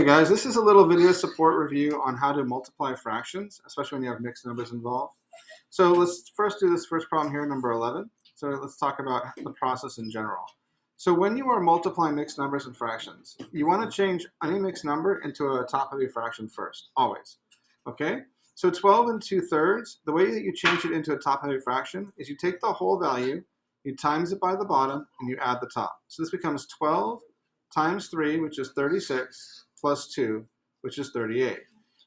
Hey guys, this is a little video support review on how to multiply fractions, especially when you have mixed numbers involved. So let's first do this first problem here, number 11. So let's talk about the process in general. So when you are multiplying mixed numbers and fractions, you want to change any mixed number into a top-heavy fraction first, always. Okay? So 12 and 2/3, the way that you change it into a top-heavy fraction is you take the whole value, you times it by the bottom, and you add the top. So this becomes 12 times 3, which is 36, plus 2, which is 38.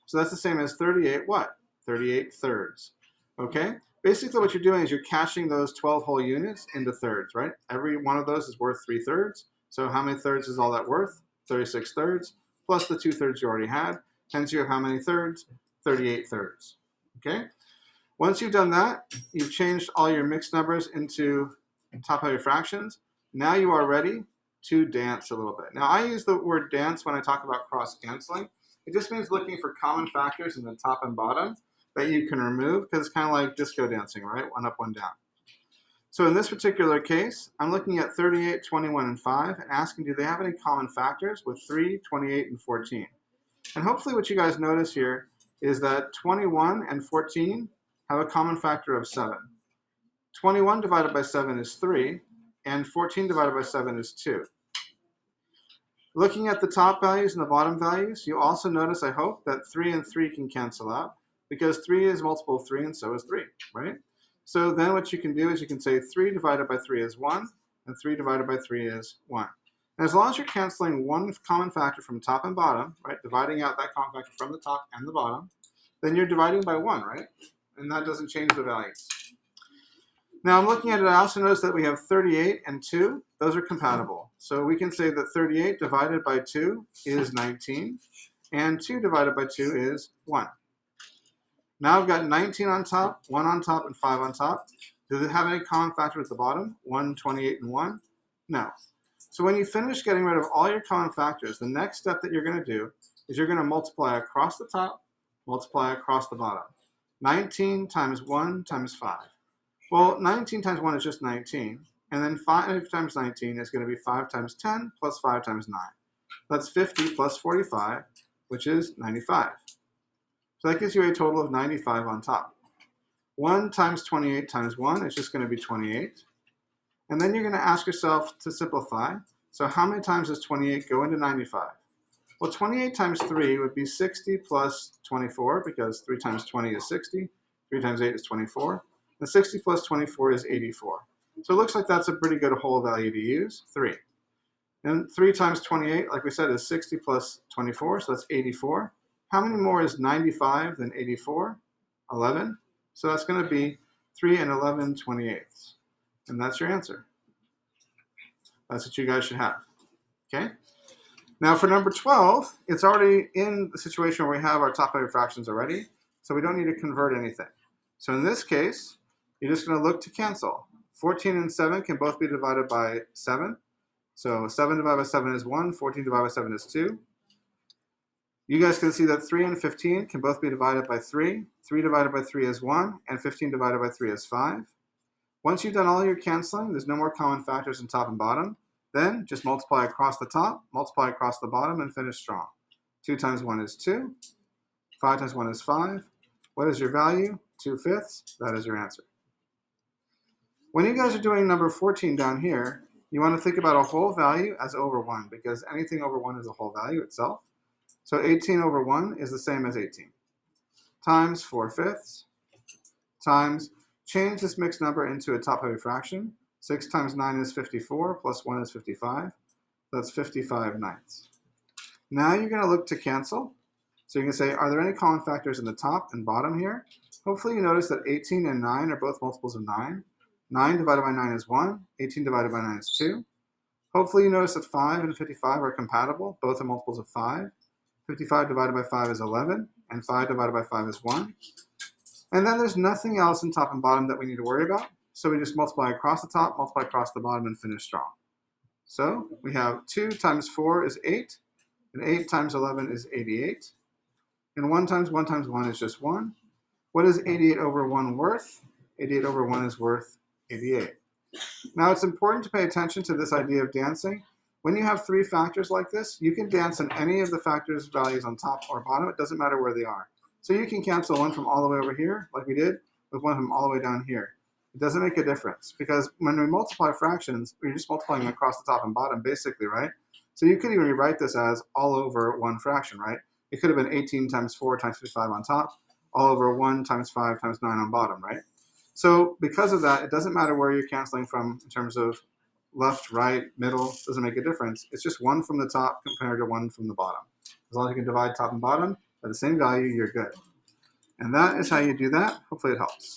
So that's the same as 38 what? 38 thirds. Okay? Basically what you're doing is you're cashing those 12 whole units into thirds, right? Every one of those is worth 3/3. So how many thirds is all that worth? 36 thirds, plus the 2/3 you already had. Hence you have how many thirds? 38 thirds. Okay? Once you've done that, you've changed all your mixed numbers into top-heavy fractions. Now you are ready to dance a little bit. Now I use the word dance when I talk about cross-canceling. It just means looking for common factors in the top and bottom that you can remove, because it's kind of like disco dancing, right? One up, one down. So in this particular case, I'm looking at 38, 21, and 5 and asking, do they have any common factors with 3, 28, and 14? And hopefully what you guys notice here is that 21 and 14 have a common factor of 7. 21 divided by 7 is 3, and 14 divided by 7 is 2. Looking at the top values and the bottom values, you also notice, I hope, that 3 and 3 can cancel out, because 3 is multiple of 3 and so is 3, right? So then what you can do is you can say 3 divided by 3 is 1, and 3 divided by 3 is 1. And as long as you're canceling one common factor from top and bottom, right, dividing out that common factor from the top and the bottom, then you're dividing by 1, right? And that doesn't change the values. Now I'm looking at it, I also notice that we have 38 and 2. Those are compatible. So we can say that 38 divided by 2 is 19, and 2 divided by 2 is 1. Now I've got 19 on top, 1 on top, and 5 on top. Does it have any common factor at the bottom? 1, 28, and 1? No. So when you finish getting rid of all your common factors, the next step that you're going to do is you're going to multiply across the top, multiply across the bottom. 19 times 1 times 5. Well, 19 times 1 is just 19, and then 5 times 19 is going to be 5 times 10 plus 5 times 9. That's 50 plus 45, which is 95. So that gives you a total of 95 on top. 1 times 28 times 1 is just going to be 28. And then you're going to ask yourself to simplify. So how many times does 28 go into 95? Well, 28 times 3 would be 60 plus 24, because 3 times 20 is 60. 3 times 8 is 24. And 60 plus 24 is 84. So it looks like that's a pretty good whole value to use, 3. And 3 times 28, like we said, is 60 plus 24, so that's 84. How many more is 95 than 84? 11. So that's going to be 3 and 11 28ths. And that's your answer. That's what you guys should have. Okay? Now for number 12, it's already in the situation where we have our top-heavy fractions already, so we don't need to convert anything. So in this case, you're just going to look to cancel. 14 and 7 can both be divided by 7. So 7 divided by 7 is 1, 14 divided by 7 is 2. You guys can see that 3 and 15 can both be divided by 3. 3 divided by 3 is 1, and 15 divided by 3 is 5. Once you've done all your canceling, there's no more common factors in top and bottom. Then just multiply across the top, multiply across the bottom, and finish strong. 2 times 1 is 2. 5 times 1 is 5. What is your value? 2/5. That is your answer. When you guys are doing number 14 down here, you want to think about a whole value as over 1, because anything over 1 is a whole value itself. So 18 over 1 is the same as 18. Times 4/5 times, change this mixed number into a top-heavy fraction. 6 times 9 is 54, plus 1 is 55. That's 55 ninths. Now you're going to look to cancel. So you can say, are there any common factors in the top and bottom here? Hopefully you notice that 18 and 9 are both multiples of 9. 9 divided by 9 is 1. 18 divided by 9 is 2. Hopefully you notice that 5 and 55 are compatible. Both are multiples of 5. 55 divided by 5 is 11, and 5 divided by 5 is 1. And then there's nothing else in top and bottom that we need to worry about. So we just multiply across the top, multiply across the bottom, and finish strong. So we have 2 times 4 is 8, and 8 times 11 is 88. And 1 times 1 times 1 is just 1. What is 88 over 1 worth? 88 over 1 is worth 88. Now it's important to pay attention to this idea of dancing, When you have three factors like this, you can dance on any of the factors values on top or bottom. It doesn't matter where they are. So you can cancel one from all the way over here, like we did, with one from all the way down here. It doesn't make a difference because when we multiply fractions, we're just multiplying across the top and bottom basically, right? So you could even rewrite this as all over one fraction, right? It could have been 18 times 4 times 55 on top, all over 1 times 5 times 9 on bottom, right? So because of that, it doesn't matter where you're canceling from in terms of left, right, middle, doesn't make a difference. It's just one from the top compared to one from the bottom. As long as you can divide top and bottom by the same value, you're good. And that is how you do that. Hopefully it helps.